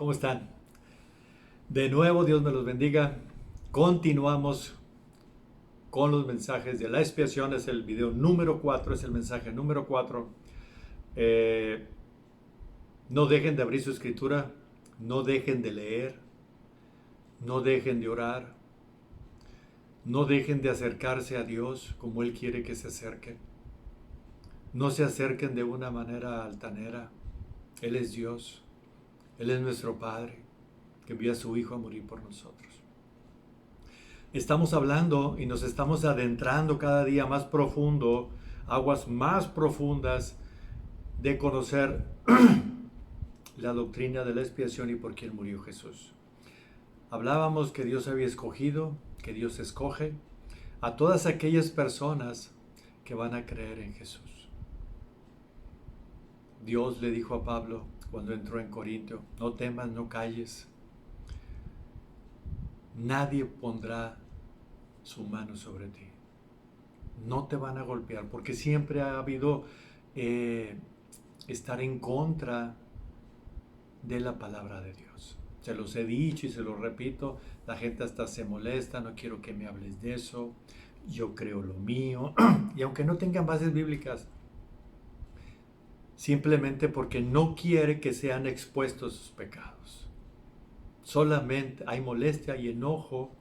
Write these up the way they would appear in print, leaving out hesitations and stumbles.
¿Cómo están? De nuevo, Dios me los bendiga. Continuamos con los mensajes de la expiación. Es el video número 4, es el mensaje número 4. No dejen de abrir su escritura, no dejen de leer, no dejen de orar, no dejen de acercarse a Dios como Él quiere que se acerquen. No se acerquen de una manera altanera. Él es Dios, Él es nuestro Padre, que envía a su Hijo a morir por nosotros. Estamos hablando y nos estamos adentrando cada día más profundo, aguas más profundas de conocer la doctrina de la expiación y por quién murió Jesús. Hablábamos que Dios había escogido, que Dios escoge a todas aquellas personas que van a creer en Jesús. Dios le dijo a Pablo cuando entró en Corinto: no temas, no calles. Nadie pondrá su mano sobre ti. No te van a golpear, porque siempre ha habido estar en contra de la palabra de Dios. Se los he dicho y se los repito, la gente hasta se molesta: no quiero que me hables de eso, yo creo lo mío. Y aunque no tengan bases bíblicas, simplemente porque no quiere que sean expuestos sus pecados. Solamente hay molestia y enojo.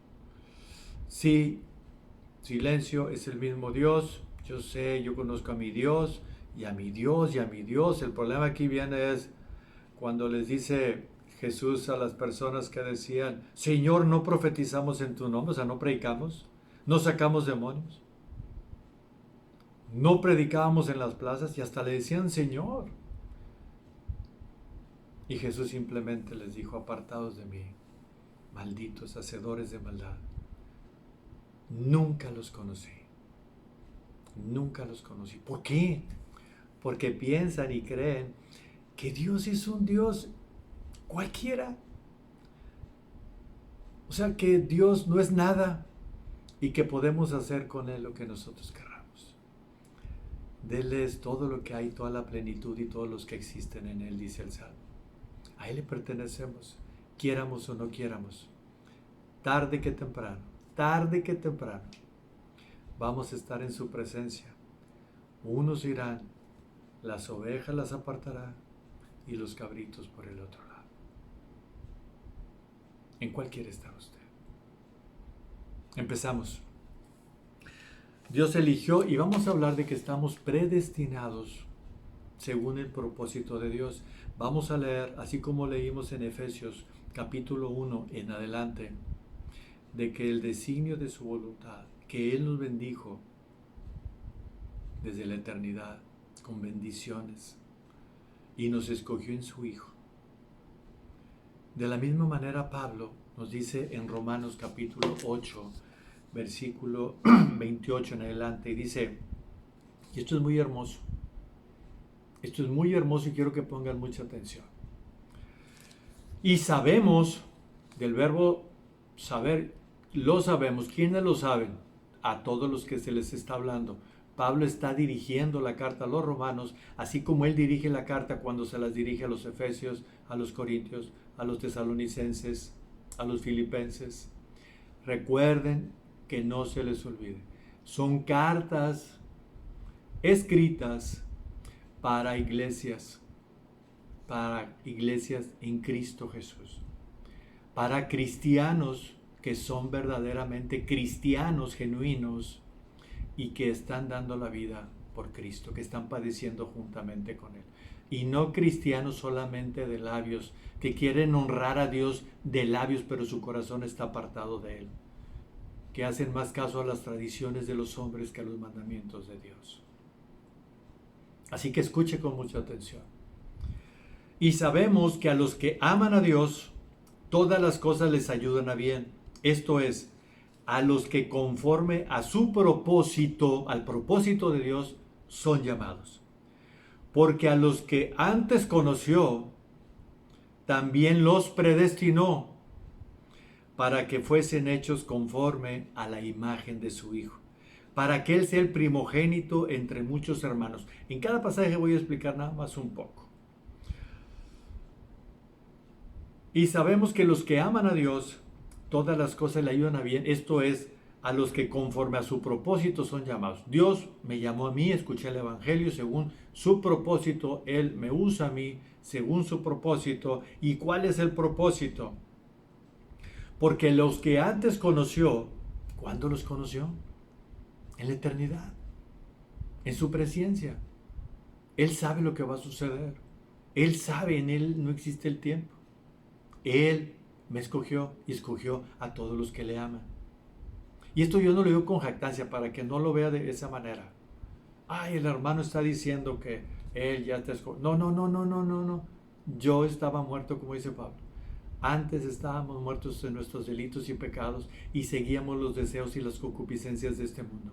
Sí, silencio, es el mismo Dios. Yo sé, yo conozco a mi Dios y a mi Dios y a mi Dios. El problema aquí viene es cuando les dice Jesús a las personas que decían: Señor, no profetizamos en tu nombre, o sea, no predicamos, no sacamos demonios, no predicábamos en las plazas, y hasta le decían Señor. Y Jesús simplemente les dijo: apartados de mí, malditos, hacedores de maldad. Nunca los conocí. Nunca los conocí. ¿Por qué? Porque piensan y creen que Dios es un Dios cualquiera. O sea, que Dios no es nada y que podemos hacer con Él lo que nosotros querramos. Dele es todo lo que hay, toda la plenitud y todos los que existen en Él, dice el Salmo. A Él le pertenecemos, quiéramos o no quiéramos. Tarde que temprano, vamos a estar en su presencia. Unos irán, las ovejas las apartará y los cabritos por el otro lado. ¿En cuál quiere estar usted? Empezamos. Dios eligió, y vamos a hablar de que estamos predestinados según el propósito de Dios. Vamos a leer, así como leímos en Efesios capítulo 1 en adelante, de que el designio de su voluntad, que Él nos bendijo desde la eternidad con bendiciones y nos escogió en su Hijo. De la misma manera, Pablo nos dice en Romanos capítulo 8, versículo 28 en adelante, y dice, y esto es muy hermoso y quiero que pongan mucha atención. Y sabemos, del verbo saber, lo sabemos. ¿Quiénes lo saben? A todos los que se les está hablando. Pablo está dirigiendo la carta a los romanos, así como él dirige la carta cuando se las dirige a los efesios, a los corintios, a los tesalonicenses, a los filipenses. Recuerden que no se les olvide. Son cartas escritas para iglesias en Cristo Jesús, para cristianos que son verdaderamente cristianos genuinos y que están dando la vida por Cristo, que están padeciendo juntamente con Él. Y no cristianos solamente de labios, que quieren honrar a Dios de labios, pero su corazón está apartado de Él, que hacen más caso a las tradiciones de los hombres que a los mandamientos de Dios. Así que escuche con mucha atención. Y sabemos que a los que aman a Dios, todas las cosas les ayudan a bien. Esto es, a los que conforme a su propósito, al propósito de Dios, son llamados. Porque a los que antes conoció, también los predestinó para que fuesen hechos conforme a la imagen de su Hijo, para que Él sea el primogénito entre muchos hermanos. En cada pasaje voy a explicar nada más un poco. Y sabemos que los que aman a Dios, todas las cosas le ayudan a bien. Esto es, a los que conforme a su propósito son llamados. Dios me llamó a mí, escuché el Evangelio según su propósito. Él me usa a mí según su propósito. ¿Y cuál es el propósito? Porque los que antes conoció, ¿cuándo los conoció? En la eternidad, en su presencia. Él sabe lo que va a suceder. Él sabe, en Él no existe el tiempo. Él me escogió y escogió a todos los que le aman. Y esto yo no lo digo con jactancia, para que no lo vea de esa manera. Ay, el hermano está diciendo que él ya te escogió. No, no, no, no, no, no, no. Yo estaba muerto, como dice Pablo. Antes estábamos muertos en nuestros delitos y pecados y seguíamos los deseos y las concupiscencias de este mundo.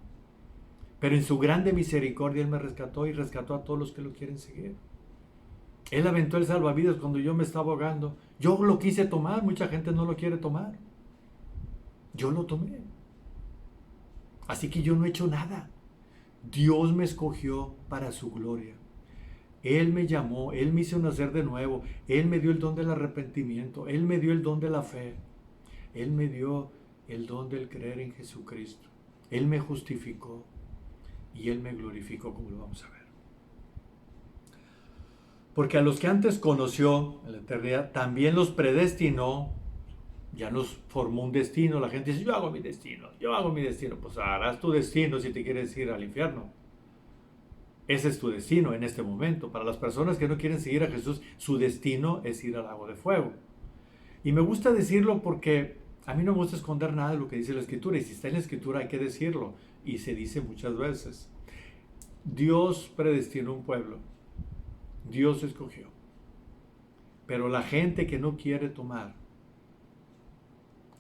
Pero en su grande misericordia Él me rescató y rescató a todos los que lo quieren seguir. Él aventó el salvavidas cuando yo me estaba ahogando. Yo lo quise tomar, mucha gente no lo quiere tomar. Yo lo tomé. Así que yo no he hecho nada. Dios me escogió para su gloria. Él me llamó, Él me hizo nacer de nuevo, Él me dio el don del arrepentimiento, Él me dio el don de la fe, Él me dio el don del creer en Jesucristo. Él me justificó y Él me glorificó, como lo vamos a ver. Porque a los que antes conoció en la eternidad, también los predestinó, ya nos formó un destino. La gente dice, yo hago mi destino, yo hago mi destino. Pues harás tu destino si te quieres ir al infierno. Ese es tu destino en este momento. Para las personas que no quieren seguir a Jesús, su destino es ir al lago de fuego. Y me gusta decirlo porque a mí no me gusta esconder nada de lo que dice la Escritura. Y si está en la Escritura hay que decirlo. Y se dice muchas veces. Dios predestinó un pueblo. Dios escogió. Pero la gente que no quiere tomar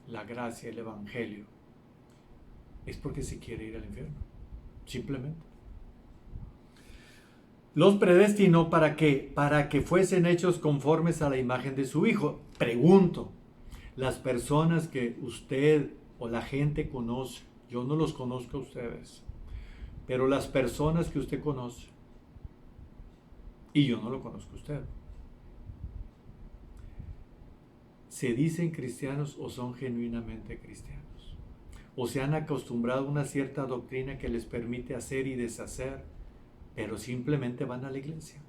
la gracia, el Evangelio, es porque se quiere ir al infierno. Simplemente. Los predestinó ¿para qué? Para que fuesen hechos conformes a la imagen de su Hijo. Pregunto, las personas que usted o la gente conoce, yo no los conozco a ustedes, pero las personas que usted conoce, y yo no lo conozco a usted, ¿se dicen cristianos o son genuinamente cristianos? ¿O se han acostumbrado a una cierta doctrina que les permite hacer y deshacer, pero simplemente van a la iglesia?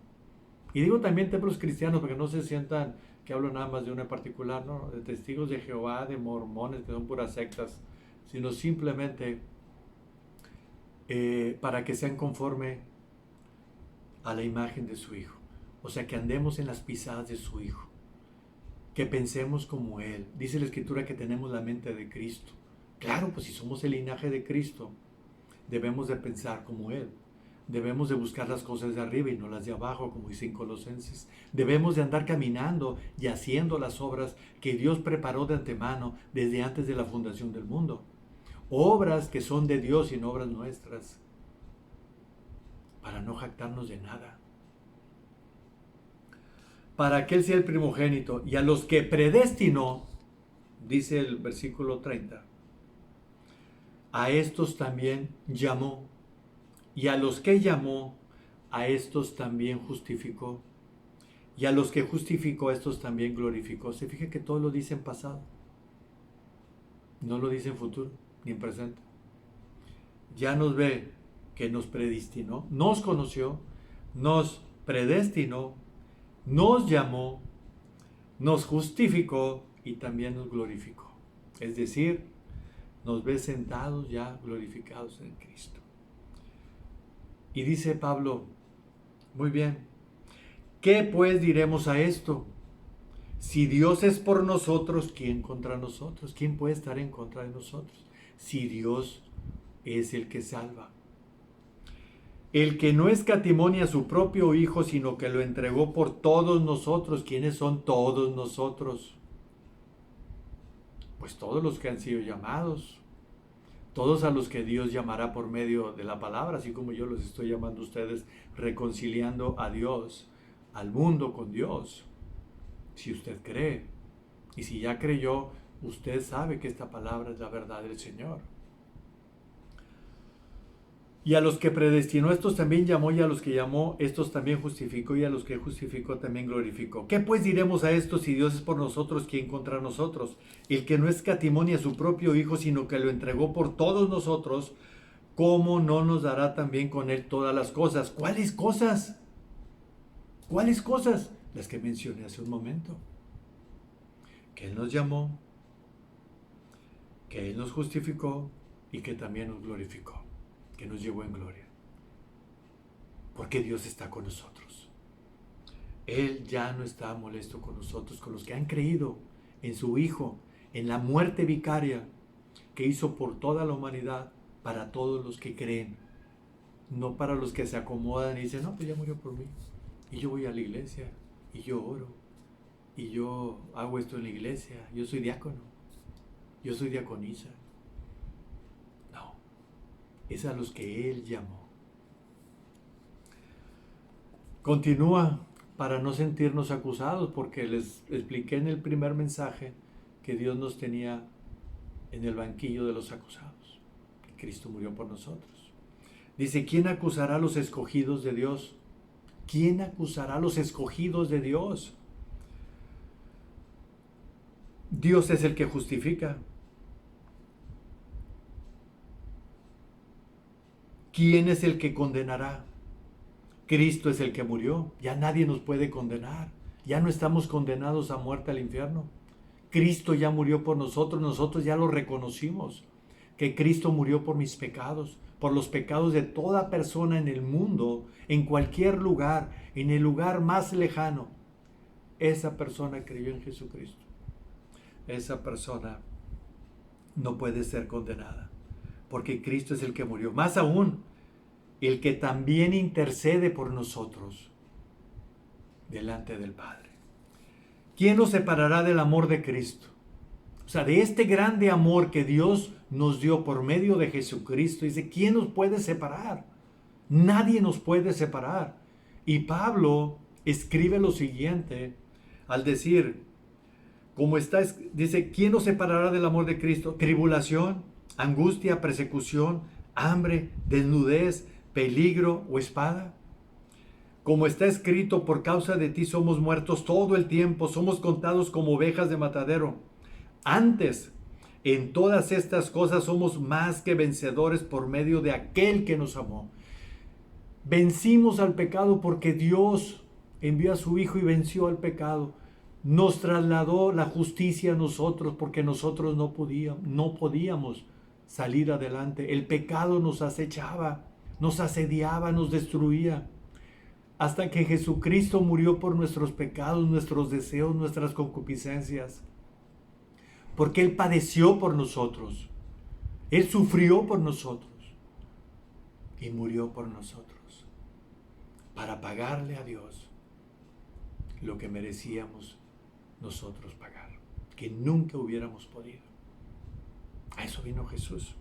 Y digo también templos cristianos, porque no se sientan que hablo nada más de una en particular, no, de testigos de Jehová, de mormones, que son puras sectas, sino simplemente para que sean conforme a la imagen de su Hijo. O sea, que andemos en las pisadas de su Hijo, que pensemos como Él. Dice la Escritura que tenemos la mente de Cristo. Claro, pues si somos el linaje de Cristo, debemos de pensar como Él. Debemos de buscar las cosas de arriba y no las de abajo, como dice en Colosenses. Debemos de andar caminando y haciendo las obras que Dios preparó de antemano desde antes de la fundación del mundo. Obras que son de Dios y no obras nuestras, para no jactarnos de nada. Para que Él sea el primogénito, y a los que predestinó, dice el versículo 30, a estos también llamó, y a los que llamó, a estos también justificó, y a los que justificó, a estos también glorificó. Se fija que todo lo dice en pasado, no lo dice en futuro ni en presente. Ya nos ve que nos predestinó, nos conoció, nos predestinó, nos llamó, nos justificó y también nos glorificó. Es decir, nos ve sentados ya glorificados en Cristo. Y dice Pablo, muy bien, ¿qué pues diremos a esto? Si Dios es por nosotros, ¿quién contra nosotros? ¿Quién puede estar en contra de nosotros? Si Dios es el que salva. El que no escatimó a su propio Hijo, sino que lo entregó por todos nosotros. ¿Quiénes son todos nosotros? Pues todos los que han sido llamados. Todos a los que Dios llamará por medio de la palabra, así como yo los estoy llamando a ustedes, reconciliando a Dios, al mundo con Dios. Si usted cree, y si ya creyó, usted sabe que esta palabra es la verdad del Señor. Y a los que predestinó, estos también llamó, y a los que llamó, estos también justificó, y a los que justificó también glorificó. ¿Qué pues diremos a esto? Si Dios es por nosotros, ¿quién contra nosotros? El que no escatimó ni a su propio Hijo, sino que lo entregó por todos nosotros, ¿cómo no nos dará también con él todas las cosas? ¿Cuáles cosas? ¿Cuáles cosas? Las que mencioné hace un momento. Que Él nos llamó, que Él nos justificó y que también nos glorificó, que nos llevó en gloria. Porque Dios está con nosotros. Él ya no está molesto con nosotros, con los que han creído en su Hijo, en la muerte vicaria que hizo por toda la humanidad, para todos los que creen, no para los que se acomodan y dicen, no, pues ya murió por mí, y yo voy a la iglesia, y yo oro, y yo hago esto en la iglesia, yo soy diácono, yo soy diaconisa. No, es a los que Él llamó. Continúa para no sentirnos acusados, porque les expliqué en el primer mensaje que Dios nos tenía en el banquillo de los acusados. Cristo murió por nosotros. Dice, ¿quién acusará a los escogidos de Dios? ¿Quién acusará a los escogidos de Dios? Dios es el que justifica. ¿Quién es el que condenará? Cristo es el que murió. Ya nadie nos puede condenar. Ya no estamos condenados a muerte al infierno. Cristo ya murió por nosotros. Nosotros ya lo reconocimos. Que Cristo murió por mis pecados, por los pecados de toda persona en el mundo, en cualquier lugar, en el lugar más lejano. Esa persona creyó en Jesucristo. Esa persona no puede ser condenada, porque Cristo es el que murió. Más aún, el que también intercede por nosotros delante del Padre. ¿Quién nos separará del amor de Cristo? O sea, de este grande amor que Dios nos dio por medio de Jesucristo. Dice, ¿quién nos puede separar? Nadie nos puede separar. Y Pablo escribe lo siguiente al decir, dice, ¿quién nos separará del amor de Cristo? Tribulación, angustia, persecución, hambre, desnudez, peligro o espada. Como está escrito, por causa de ti somos muertos todo el tiempo, somos contados como ovejas de matadero. Antes, en todas estas cosas somos más que vencedores por medio de aquel que nos amó. Vencimos al pecado porque Dios envió a su Hijo y venció al pecado. Nos trasladó la justicia a nosotros porque nosotros no podíamos salir adelante. El pecado nos acechaba, nos asediaba, nos destruía. Hasta que Jesucristo murió por nuestros pecados, nuestros deseos, nuestras concupiscencias. Porque Él padeció por nosotros. Él sufrió por nosotros. Y murió por nosotros. Para pagarle a Dios lo que merecíamos nosotros pagar. Que nunca hubiéramos podido. A eso vino Jesús.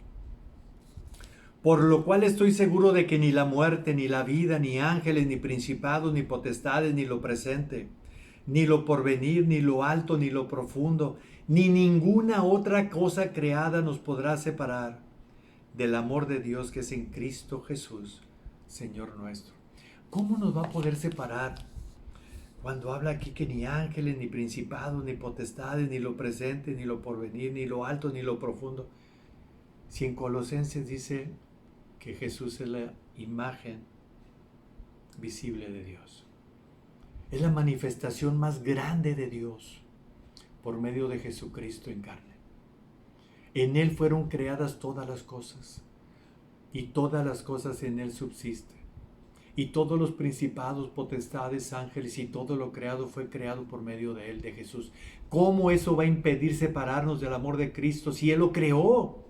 Por lo cual estoy seguro de que ni la muerte, ni la vida, ni ángeles, ni principados, ni potestades, ni lo presente, ni lo porvenir, ni lo alto, ni lo profundo, ni ninguna otra cosa creada nos podrá separar del amor de Dios que es en Cristo Jesús, Señor nuestro. ¿Cómo nos va a poder separar? Cuando habla aquí que ni ángeles, ni principados, ni potestades, ni lo presente, ni lo porvenir, ni lo alto, ni lo profundo. Si en Colosenses dice que Jesús es la imagen visible de Dios. Es la manifestación más grande de Dios por medio de Jesucristo en carne. En Él fueron creadas todas las cosas y todas las cosas en Él subsisten. Y todos los principados, potestades, ángeles y todo lo creado fue creado por medio de Él, de Jesús. ¿Cómo eso va a impedir separarnos del amor de Cristo si Él lo creó?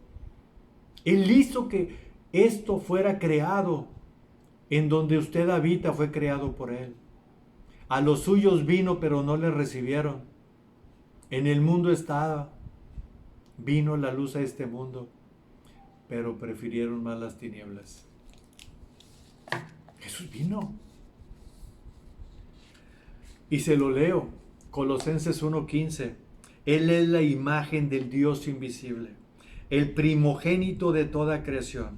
Él hizo que esto fuera creado. En donde usted habita fue creado por Él. A los suyos vino, pero no le recibieron. En el mundo estaba. Vino la luz a este mundo, pero prefirieron más las tinieblas. Jesús vino. Y se lo leo. Colosenses 1:15. Él es la imagen del Dios invisible, el primogénito de toda creación.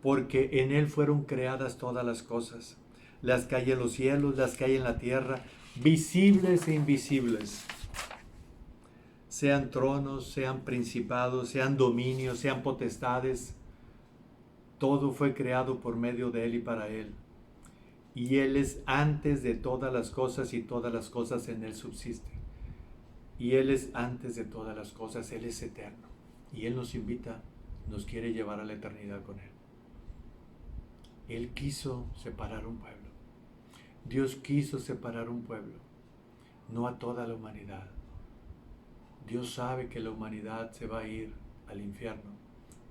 porque en Él fueron creadas todas las cosas, las que hay en los cielos, las que hay en la tierra, visibles e invisibles, sean tronos, sean principados, sean dominios, sean potestades, todo fue creado por medio de Él y para Él. Y Él es antes de todas las cosas y todas las cosas en Él subsisten. Y Él es antes de todas las cosas, Él es eterno. Y Él nos invita, nos quiere llevar a la eternidad con Él. Él quiso separar un pueblo. Dios quiso separar un pueblo, no a toda la humanidad. Dios sabe que la humanidad se va a ir al infierno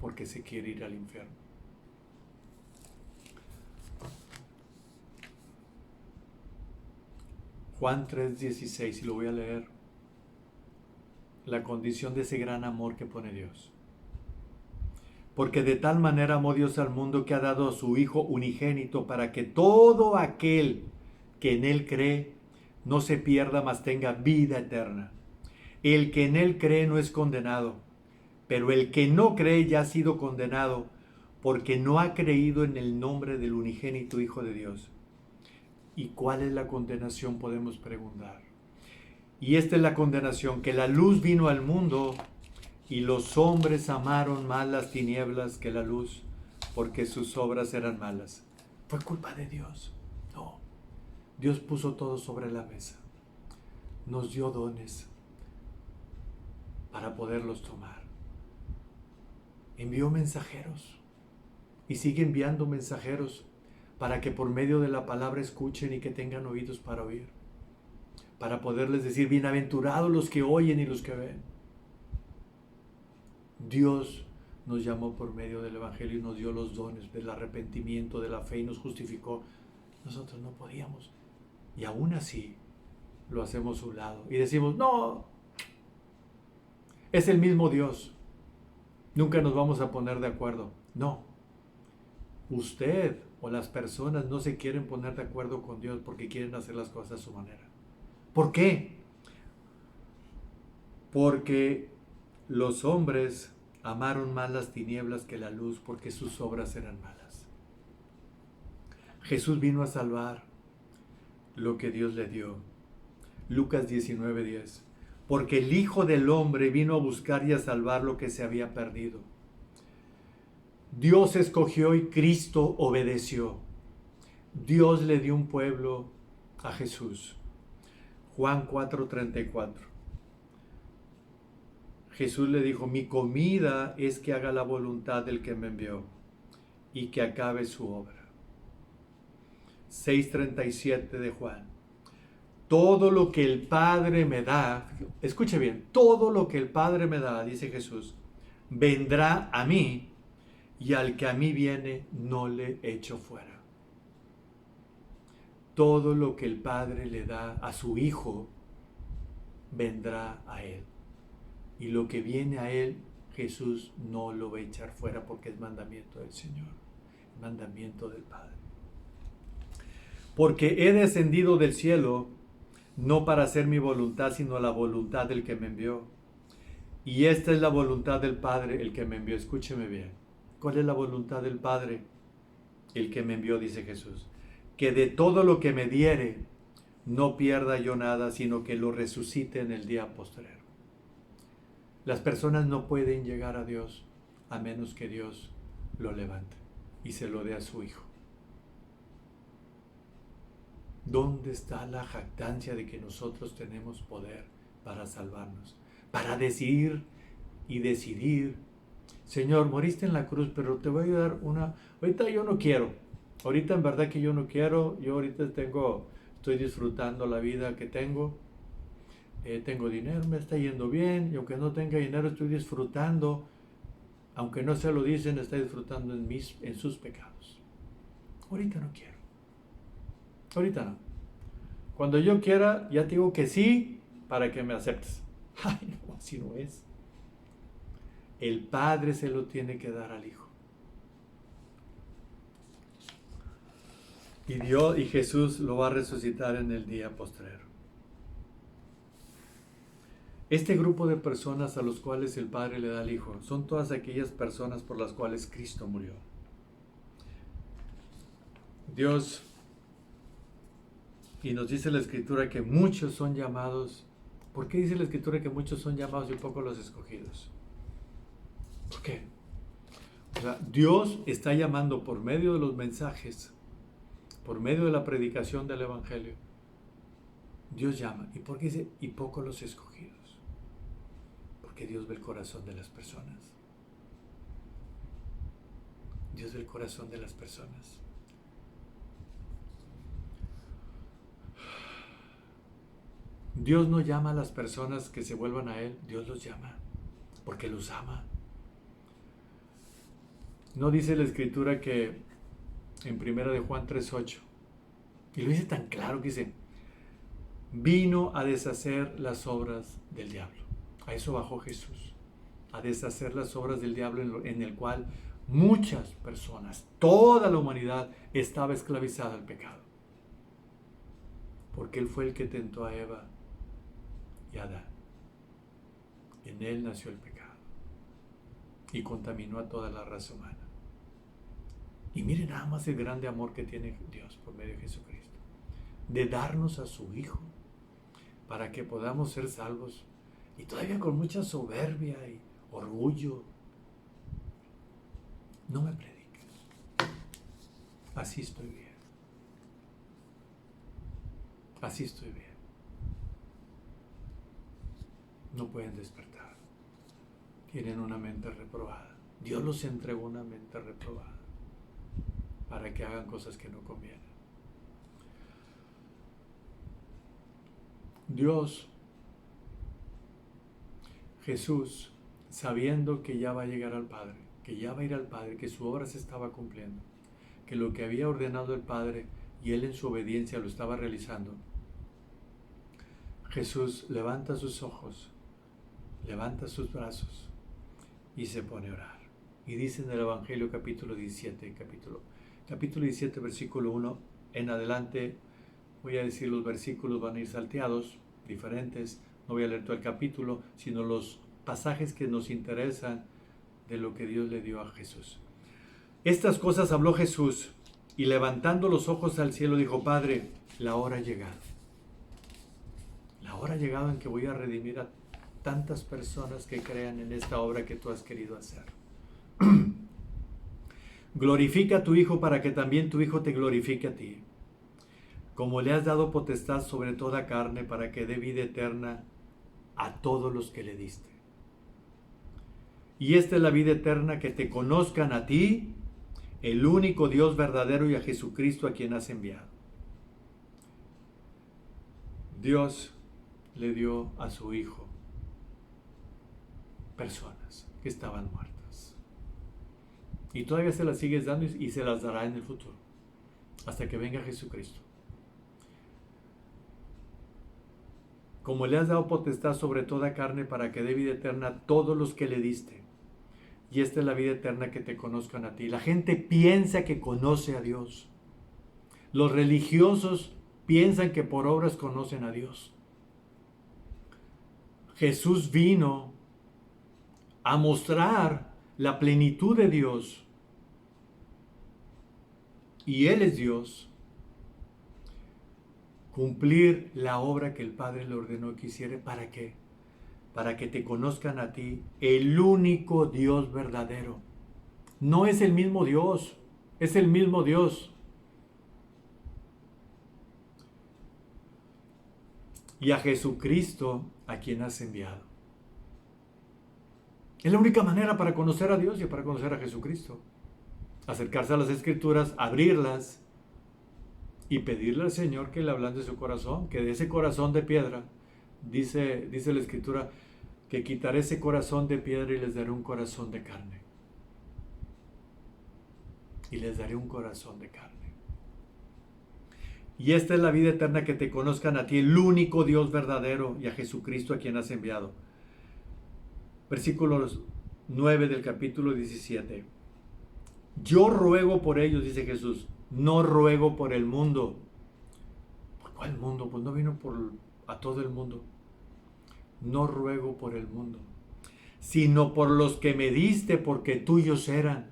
porque se quiere ir al infierno. Juan 3:16, y lo voy a leer. La condición de ese gran amor que pone Dios. Porque de tal manera amó Dios al mundo que ha dado a su Hijo unigénito para que todo aquel que en Él cree no se pierda, mas tenga vida eterna. El que en Él cree no es condenado, pero el que no cree ya ha sido condenado porque no ha creído en el nombre del unigénito Hijo de Dios. ¿Y cuál es la condenación? Podemos preguntar. Y esta es la condenación, que la luz vino al mundo y los hombres amaron más las tinieblas que la luz, porque sus obras eran malas. ¿Fue culpa de Dios? No. Dios puso todo sobre la mesa. Nos dio dones para poderlos tomar. Envió mensajeros y sigue enviando mensajeros para que por medio de la palabra escuchen y que tengan oídos para oír, para poderles decir, bienaventurados los que oyen y los que ven. Dios nos llamó por medio del Evangelio y nos dio los dones del arrepentimiento, de la fe, y nos justificó. Nosotros no podíamos. Y aún así lo hacemos a un lado y decimos, no, es el mismo Dios. Nunca nos vamos a poner de acuerdo. No. Usted o las personas no se quieren poner de acuerdo con Dios porque quieren hacer las cosas a su manera. ¿Por qué? Porque los hombres amaron más las tinieblas que la luz porque sus obras eran malas. Jesús vino a salvar lo que Dios le dio. Lucas 19:10. Porque el Hijo del Hombre vino a buscar y a salvar lo que se había perdido. Dios escogió y Cristo obedeció. Dios le dio un pueblo a Jesús. Juan 4:34. Jesús le dijo, mi comida es que haga la voluntad del que me envió y que acabe su obra. 6:37 de Juan. Todo lo que el Padre me da, escuche bien, todo lo que el Padre me da, dice Jesús, vendrá a mí, y al que a mí viene no le echo fuera. Todo lo que el Padre le da a su Hijo, vendrá a Él. Y lo que viene a Él, Jesús no lo va a echar fuera porque es mandamiento del Señor, mandamiento del Padre. Porque he descendido del cielo, no para hacer mi voluntad, sino la voluntad del que me envió. Y esta es la voluntad del Padre, el que me envió. Escúcheme bien. ¿Cuál es la voluntad del Padre? El que me envió, dice Jesús. Que de todo lo que me diere, no pierda yo nada, sino que lo resucite en el día postrero. Las personas no pueden llegar a Dios a menos que Dios lo levante y se lo dé a su Hijo. ¿Dónde está la jactancia de que nosotros tenemos poder para salvarnos? Para decidir y decidir. Señor, moriste en la cruz, pero te voy a dar una... Ahorita yo no quiero. Ahorita en verdad que yo no quiero. Yo ahorita estoy disfrutando la vida que tengo. Tengo dinero, me está yendo bien. Y aunque no tenga dinero, estoy disfrutando. Aunque no se lo dicen, está disfrutando en sus pecados. Ahorita no quiero. Ahorita no. Cuando yo quiera, ya te digo que sí para que me aceptes. Ay, no, así no es. El Padre se lo tiene que dar al Hijo. Y Jesús lo va a resucitar en el día postrero. Este grupo de personas a los cuales el Padre le da al Hijo son todas aquellas personas por las cuales Cristo murió. Dios, y nos dice la Escritura que muchos son llamados. ¿Por qué dice la Escritura que muchos son llamados y pocos los escogidos? ¿Por qué? O sea, Dios está llamando por medio de los mensajes, por medio de la predicación del Evangelio. Dios llama. ¿Y por qué dice y pocos los escogidos? Porque Dios ve el corazón de las personas. Dios ve el corazón de las personas. Dios no llama a las personas que se vuelvan a Él. Dios los llama porque los ama. No dice la Escritura que en 1 de Juan 3:8, y lo dice tan claro que dice, vino a deshacer las obras del diablo. A eso bajó Jesús, a deshacer las obras del diablo en el cual muchas personas, toda la humanidad estaba esclavizada al pecado. Porque Él fue el que tentó a Eva y a Adán. En Él nació el pecado y contaminó a toda la raza humana. Y miren nada más el grande amor que tiene Dios por medio de Jesucristo, de darnos a su Hijo para que podamos ser salvos, y todavía con mucha soberbia y orgullo. No me prediques, así estoy bien, así estoy bien. No pueden despertar, tienen una mente reprobada. Dios los entregó una mente reprobada para que hagan cosas que no convienen. Dios, Jesús, sabiendo que ya va a llegar al Padre, que ya va a ir al Padre, que su obra se estaba cumpliendo, que lo que había ordenado el Padre y Él en su obediencia lo estaba realizando, Jesús levanta sus ojos, levanta sus brazos y se pone a orar. Y dice en el Evangelio capítulo 17, capítulo 17, versículo 1 en adelante, voy a decir los versículos, van a ir salteados, diferentes. No voy a leer todo el capítulo, sino los pasajes que nos interesan de lo que Dios le dio a Jesús. Estas cosas habló Jesús y levantando los ojos al cielo dijo, Padre, la hora ha llegado. La hora ha llegado en que voy a redimir a tantas personas que crean en esta obra que tú has querido hacer. Glorifica a tu Hijo para que también tu Hijo te glorifique a ti. Como le has dado potestad sobre toda carne para que dé vida eterna a todos los que le diste. Y esta es la vida eterna, que te conozcan a ti, el único Dios verdadero, y a Jesucristo a quien has enviado. Dios le dio a su Hijo personas que estaban muertas. Y todavía se las sigues dando y se las dará en el futuro, hasta que venga Jesucristo. Como le has dado potestad sobre toda carne para que dé vida eterna a todos los que le diste. Y esta es la vida eterna, que te conozcan a ti. La gente piensa que conoce a Dios. Los religiosos piensan que por obras conocen a Dios. Jesús vino a mostrar la plenitud de Dios. Y Él es Dios. Cumplir la obra que el Padre le ordenó que hiciera. ¿Para qué? Para que te conozcan a ti, el único Dios verdadero. No es el mismo Dios, es el mismo Dios. Y a Jesucristo, a quien has enviado. Es la única manera para conocer a Dios y para conocer a Jesucristo. Acercarse a las Escrituras, abrirlas y pedirle al Señor que le ablande su corazón, que de ese corazón de piedra, dice la Escritura, que quitaré ese corazón de piedra y les daré un corazón de carne. Y les daré un corazón de carne. Y esta es la vida eterna, que te conozcan a ti, el único Dios verdadero, y a Jesucristo a quien has enviado. Versículo 9 del capítulo 17. Yo ruego por ellos, dice Jesús, no ruego por el mundo. ¿Por cuál mundo? Pues no vino a todo el mundo. No ruego por el mundo, sino por los que me diste, porque tuyos eran.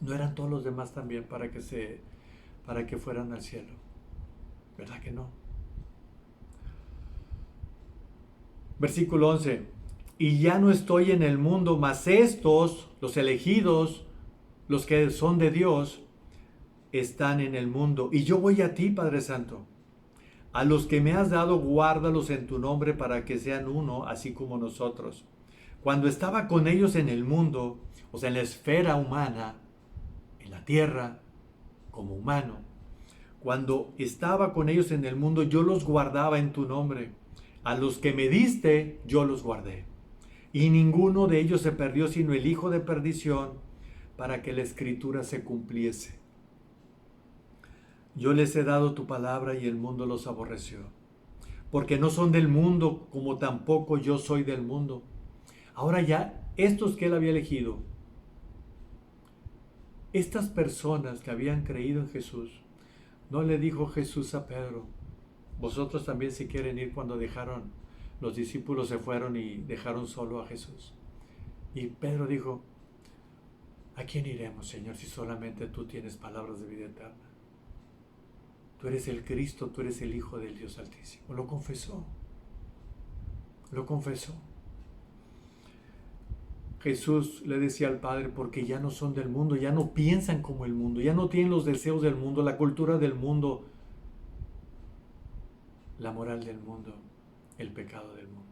¿No eran todos los demás también para que se para que fueran al cielo. ¿Verdad que no? Versículo 11. Y ya no estoy en el mundo, mas estos, los elegidos, los que son de Dios, están en el mundo. Y yo voy a ti, Padre Santo. A los que me has dado, guárdalos en tu nombre para que sean uno, así como nosotros. Cuando estaba con ellos en el mundo, o sea, en la esfera humana, en la tierra, como humano, cuando estaba con ellos en el mundo, yo los guardaba en tu nombre. A los que me diste, yo los guardé. Y ninguno de ellos se perdió, sino el hijo de perdición, para que la escritura se cumpliese. Yo les he dado tu palabra y el mundo los aborreció, porque no son del mundo, como tampoco yo soy del mundo. Ahora ya, estos que él había elegido, estas personas que habían creído en Jesús, no le dijo Jesús a Pedro, vosotros también si quieren ir. Cuando los discípulos se fueron y dejaron solo a Jesús. Y Pedro dijo, ¿a quién iremos, Señor, si solamente tú tienes palabras de vida eterna? Tú eres el Cristo, tú eres el Hijo del Dios Altísimo. Lo confesó. Lo confesó. Jesús le decía al Padre, porque ya no son del mundo, ya no piensan como el mundo, ya no tienen los deseos del mundo, la cultura del mundo, la moral del mundo, el pecado del mundo.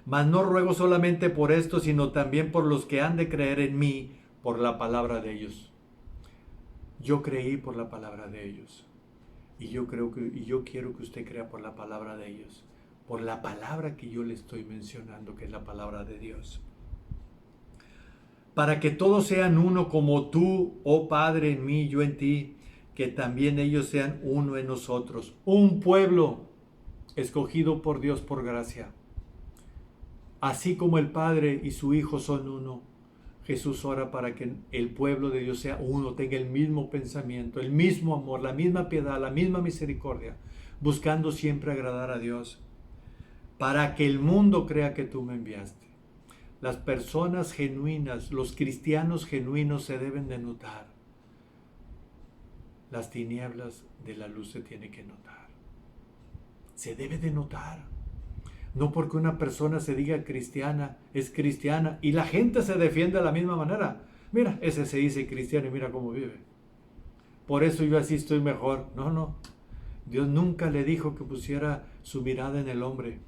Mas no ruego solamente por esto, sino también por los que han de creer en mí por la palabra de ellos. Yo creí por la palabra de ellos. Y yo quiero que usted crea por la palabra de ellos, por la palabra que yo le estoy mencionando, que es la palabra de Dios. Para que todos sean uno como tú, oh Padre, en mí, yo en ti, que también ellos sean uno en nosotros. Un pueblo escogido por Dios por gracia. Así como el Padre y su Hijo son uno, Jesús ora para que el pueblo de Dios sea uno, tenga el mismo pensamiento, el mismo amor, la misma piedad, la misma misericordia, buscando siempre agradar a Dios, para que el mundo crea que tú me enviaste. Las personas genuinas, los cristianos genuinos se deben de notar. Las tinieblas de la luz se tienen que notar. Se debe de notar. No porque una persona se diga cristiana, es cristiana, y la gente se defiende de la misma manera. Mira, ese se dice cristiano y mira cómo vive. Por eso yo así estoy mejor. No. Dios nunca le dijo que pusiera su mirada en el hombre.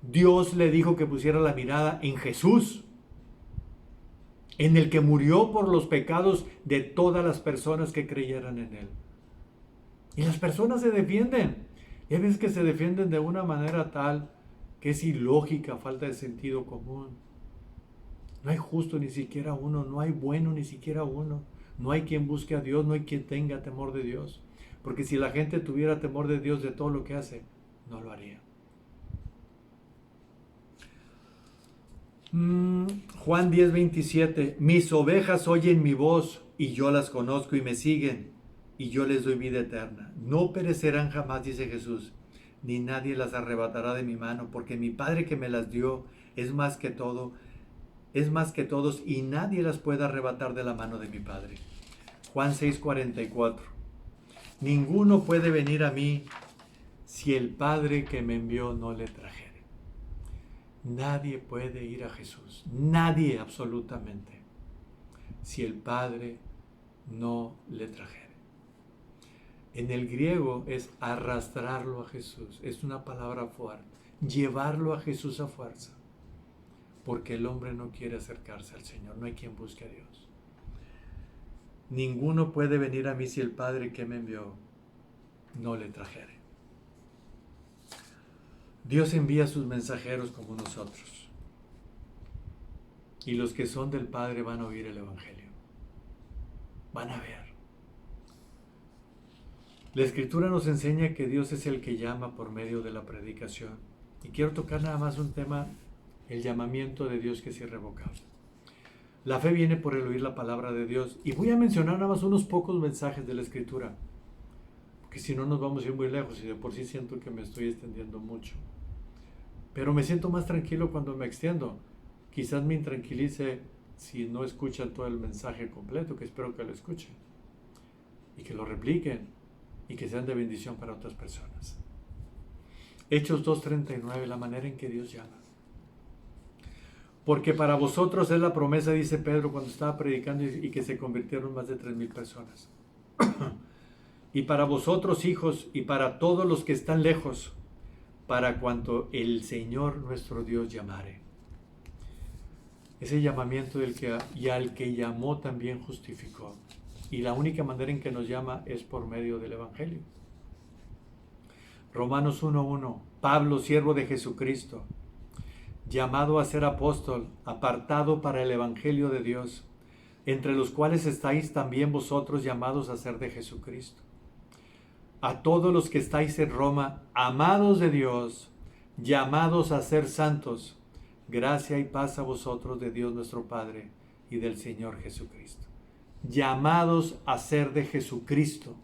Dios le dijo que pusiera la mirada en Jesús, en el que murió por los pecados de todas las personas que creyeran en Él. Y las personas se defienden. Y hay veces que se defienden de una manera tal que es ilógica, falta de sentido común. No hay justo ni siquiera uno, no hay bueno ni siquiera uno. No hay quien busque a Dios, no hay quien tenga temor de Dios. Porque si la gente tuviera temor de Dios de todo lo que hace, no lo haría. Juan 10:27. Mis ovejas oyen mi voz y yo las conozco y me siguen y yo les doy vida eterna. No perecerán jamás, dice Jesús, ni nadie las arrebatará de mi mano, porque mi Padre que me las dio es más que todos y nadie las puede arrebatar de la mano de mi Padre. Juan 6:44. Ninguno puede venir a mí si el Padre que me envió no le trajere. Nadie puede ir a Jesús, nadie absolutamente, si el Padre no le trajere. En el griego es arrastrarlo a Jesús, es una palabra fuerte, llevarlo a Jesús a fuerza, porque el hombre no quiere acercarse al Señor, no hay quien busque a Dios. Ninguno puede venir a mí si el Padre que me envió no le trajere. Dios envía sus mensajeros como nosotros. Y los que son del Padre van a oír el Evangelio. Van a ver. La Escritura nos enseña que Dios es el que llama por medio de la predicación. Y quiero tocar nada más un tema, el llamamiento de Dios que es irrevocable. La fe viene por el oír la palabra de Dios. Y voy a mencionar nada más unos pocos mensajes de la Escritura. Porque si no nos vamos a ir muy lejos y de por sí siento que me estoy extendiendo mucho. Pero me siento más tranquilo cuando me extiendo. Quizás me intranquilice si no escuchan todo el mensaje completo, que espero que lo escuchen. y que lo repliquen y que sean de bendición para otras personas. Hechos 2:39, la manera en que Dios llama. Porque para vosotros es la promesa, dice Pedro cuando estaba predicando y que se convirtieron más de 3,000 personas. Y para vosotros, hijos, y para todos los que están lejos, para cuanto el Señor nuestro Dios llamare. Ese llamamiento y al que llamó también justificó. Y la única manera en que nos llama es por medio del Evangelio. Romanos 1:1, Pablo, siervo de Jesucristo, llamado a ser apóstol, apartado para el Evangelio de Dios, entre los cuales estáis también vosotros llamados a ser de Jesucristo. A todos los que estáis en Roma, amados de Dios, llamados a ser santos, gracia y paz a vosotros de Dios nuestro Padre y del Señor Jesucristo. Llamados a ser de Jesucristo.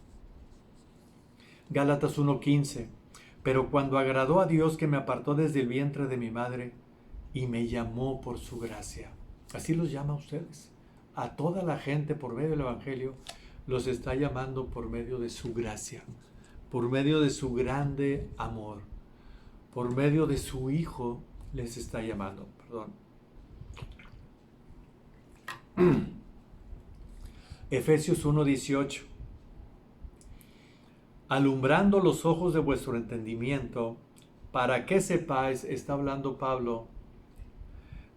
Gálatas 1:15, pero cuando agradó a Dios que me apartó desde el vientre de mi madre y me llamó por su gracia. Así los llama a ustedes. A toda la gente por medio del Evangelio los está llamando por medio de su gracia, por medio de su grande amor, por medio de su Hijo les está llamando. Efesios 1:18, alumbrando los ojos de vuestro entendimiento, para que sepáis, está hablando Pablo,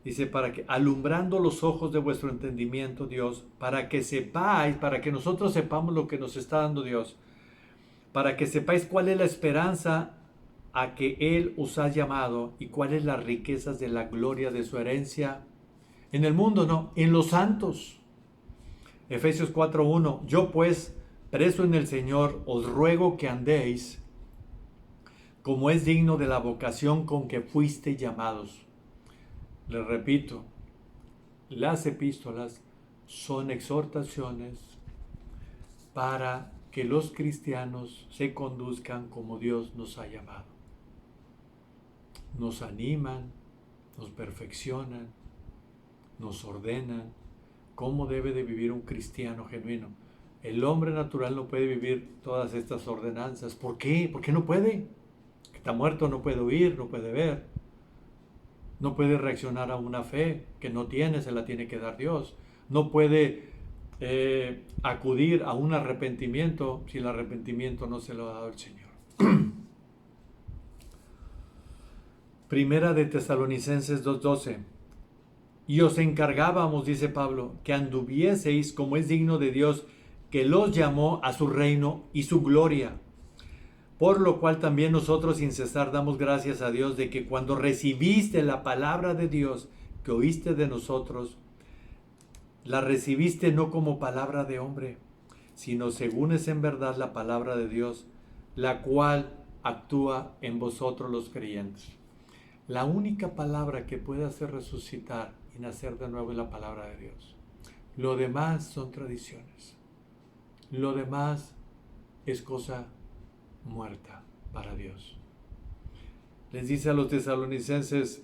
dice, alumbrando los ojos de vuestro entendimiento, Dios, para que sepáis, para que nosotros sepamos lo que nos está dando Dios, para que sepáis cuál es la esperanza a que Él os ha llamado y cuáles las riquezas de la gloria de su herencia en el mundo, no, en los santos. Efesios 4:1, yo pues, preso en el Señor, os ruego que andéis como es digno de la vocación con que fuisteis llamados. Les repito, las epístolas son exhortaciones para que los cristianos se conduzcan como Dios nos ha llamado. Nos animan, nos perfeccionan, nos ordenan cómo debe de vivir un cristiano genuino. El hombre natural no puede vivir todas estas ordenanzas. ¿Por qué? ¿Por qué no puede? Que está muerto, no puede oír, no puede ver. No puede reaccionar a una fe que no tiene, se la tiene que dar Dios. No puede acudir a un arrepentimiento si el arrepentimiento no se lo ha dado el Señor. Primera de Tesalonicenses 2:12. Y os encargábamos, dice Pablo, que anduvieseis como es digno de Dios, que los llamó a su reino y su gloria. Por lo cual también nosotros sin cesar damos gracias a Dios de que cuando recibiste la palabra de Dios que oíste de nosotros, la recibiste no como palabra de hombre, sino según es en verdad la palabra de Dios, la cual actúa en vosotros los creyentes. La única palabra que puede hacer resucitar y nacer de nuevo es la palabra de Dios. Lo demás son tradiciones. Lo demás es cosa muerta para Dios. Les dice a los tesalonicenses,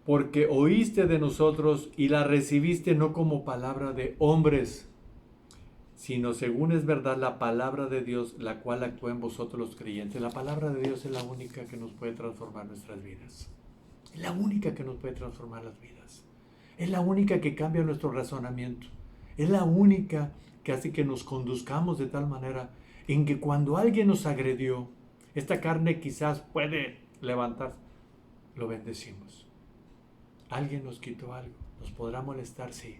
porque oíste de nosotros y la recibiste no como palabra de hombres, sino según es verdad la palabra de Dios, la cual actúa en vosotros los creyentes. La palabra de Dios es la única que nos puede transformar nuestras vidas. Es la única que nos puede transformar las vidas. Es la única que cambia nuestro razonamiento. Es la única que hace que nos conduzcamos de tal manera en que cuando alguien nos agredió, esta carne quizás puede levantarse, lo bendecimos. Alguien nos quitó algo, nos podrá molestar, sí.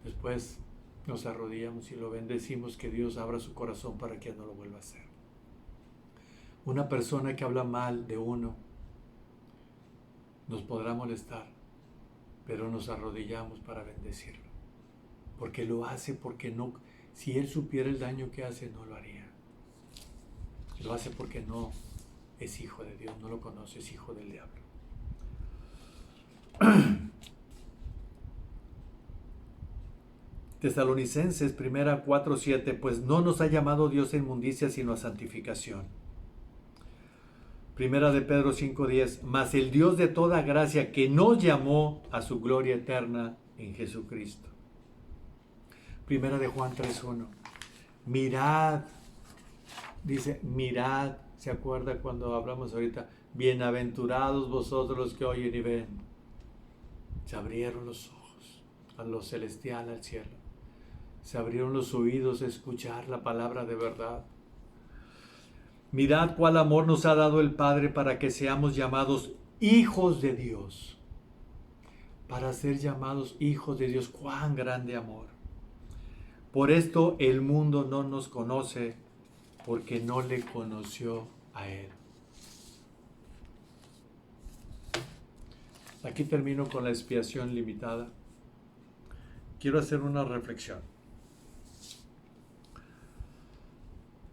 Después nos arrodillamos y lo bendecimos, que Dios abra su corazón para que no lo vuelva a hacer. Una persona que habla mal de uno nos podrá molestar, pero nos arrodillamos para bendecirlo, porque lo hace porque no, si él supiera el daño que hace, no lo haría. Lo hace porque no es hijo de Dios, no lo conoce, es hijo del diablo. Tesalonicenses 1:4-7, pues no nos ha llamado Dios a inmundicia sino a santificación. Primera de Pedro 5:10, mas el Dios de toda gracia que nos llamó a su gloria eterna en Jesucristo. Primera de Juan 3:1. Mirad, dice, mirad, ¿se acuerda cuando hablamos ahorita? Bienaventurados vosotros los que oyen y ven. Se abrieron los ojos a lo celestial, al cielo. Se abrieron los oídos a escuchar la palabra de verdad. Mirad cuál amor nos ha dado el Padre para que seamos llamados hijos de Dios. Para ser llamados hijos de Dios, cuán grande amor. Por esto el mundo no nos conoce, porque no le conoció a Él. Aquí termino con la expiación limitada. Quiero hacer una reflexión.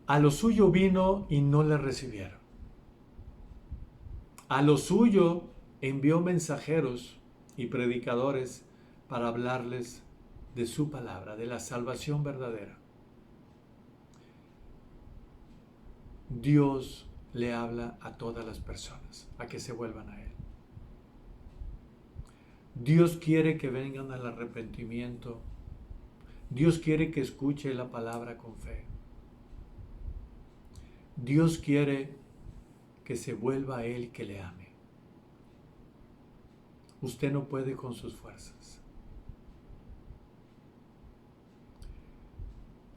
A lo suyo vino y no le recibieron. A lo suyo envió mensajeros y predicadores para hablarles de su palabra, de la salvación verdadera. Dios le habla a todas las personas a que se vuelvan a Él. Dios quiere que vengan al arrepentimiento. Dios quiere que escuche la palabra con fe. Dios quiere que se vuelva a Él y que le ame. Usted no puede con sus fuerzas.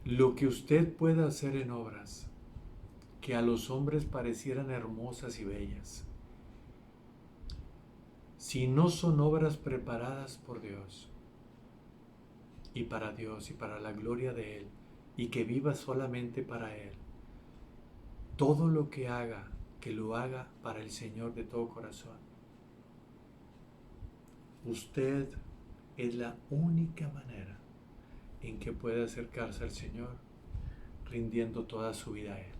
Lo que usted pueda hacer en obras que a los hombres parecieran hermosas y bellas, si no son obras preparadas por Dios y para la gloria de Él, y que viva solamente para Él, todo lo que haga, que lo haga para el Señor de todo corazón. Usted es la única manera en que puede acercarse al Señor, rindiendo toda su vida a Él.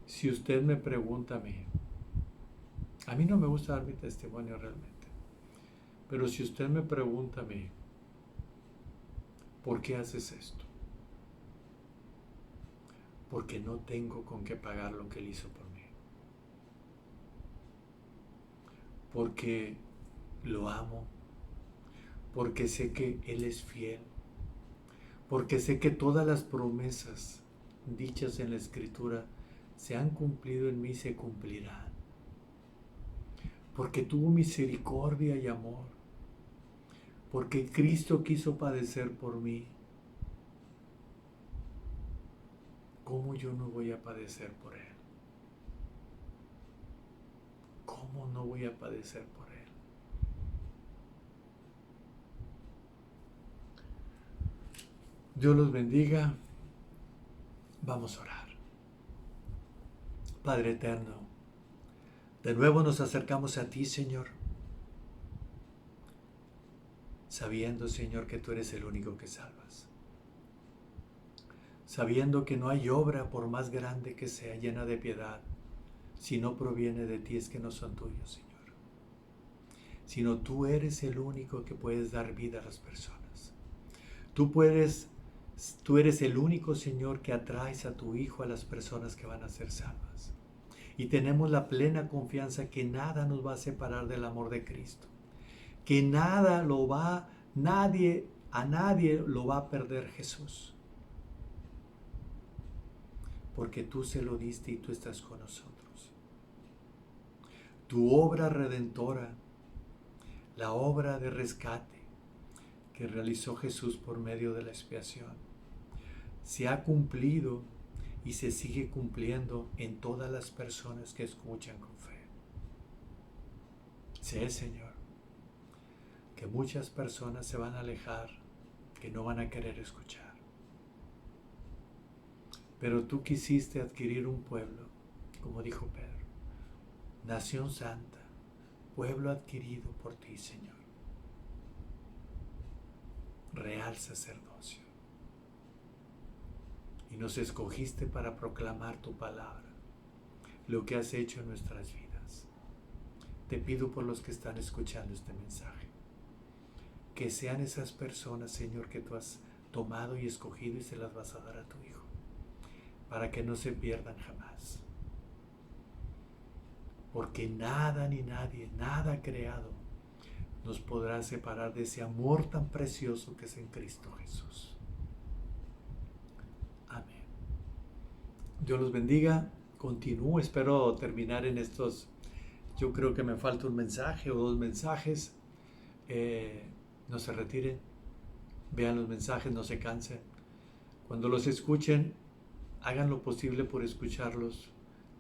Si usted me pregunta a mí no me gusta dar mi testimonio realmente, pero si usted me pregunta a mí, ¿por qué haces esto? Porque no tengo con qué pagar lo que Él hizo por mí. Porque lo amo, porque sé que Él es fiel, porque sé que todas las promesas dichas en la Escritura se han cumplido en mí y se cumplirán. Porque tuvo misericordia y amor, porque Cristo quiso padecer por mí. ¿Cómo yo no voy a padecer por Él? ¿Cómo no voy a padecer por Él? Dios los bendiga. Vamos a orar. Padre eterno, de nuevo nos acercamos a ti, Señor, sabiendo, Señor, que tú eres el único que salvas. Sabiendo que no hay obra, por más grande que sea, llena de piedad, si no proviene de ti, es que no son tuyos, Señor. Sino tú eres el único que puedes dar vida a las personas. Tú eres el único, Señor, que atraes a tu Hijo a las personas que van a ser salvas. Y tenemos la plena confianza que nada nos va a separar del amor de Cristo. Que a nadie lo va a perder Jesús. Porque tú se lo diste y tú estás con nosotros. Tu obra redentora, la obra de rescate que realizó Jesús por medio de la expiación, se ha cumplido y se sigue cumpliendo en todas las personas que escuchan con fe. Sé, Señor, que muchas personas se van a alejar, que no van a querer escuchar. Pero tú quisiste adquirir un pueblo, como dijo Pedro, nación santa, pueblo adquirido por ti, Señor, real sacerdocio. Y nos escogiste para proclamar tu palabra, lo que has hecho en nuestras vidas. Te pido por los que están escuchando este mensaje, que sean esas personas, Señor, que tú has tomado y escogido y se las vas a dar a tu Hijo, para que no se pierdan jamás. Porque nada ni nadie, nada creado, nos podrá separar de ese amor tan precioso que es en Cristo Jesús. Dios los bendiga. Continúo, espero terminar en estos. Yo creo que me falta un mensaje o dos mensajes. No se retiren. Vean los mensajes, no se cansen. Cuando los escuchen, hagan lo posible por escucharlos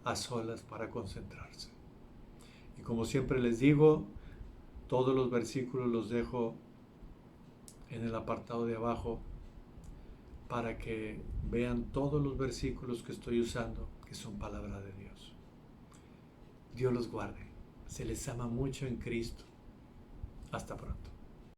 a solas para concentrarse. Y como siempre les digo, todos los versículos los dejo en el apartado de abajo para que vean todos los versículos que estoy usando, que son palabra de Dios. Dios los guarde. Se les ama mucho en Cristo. Hasta pronto.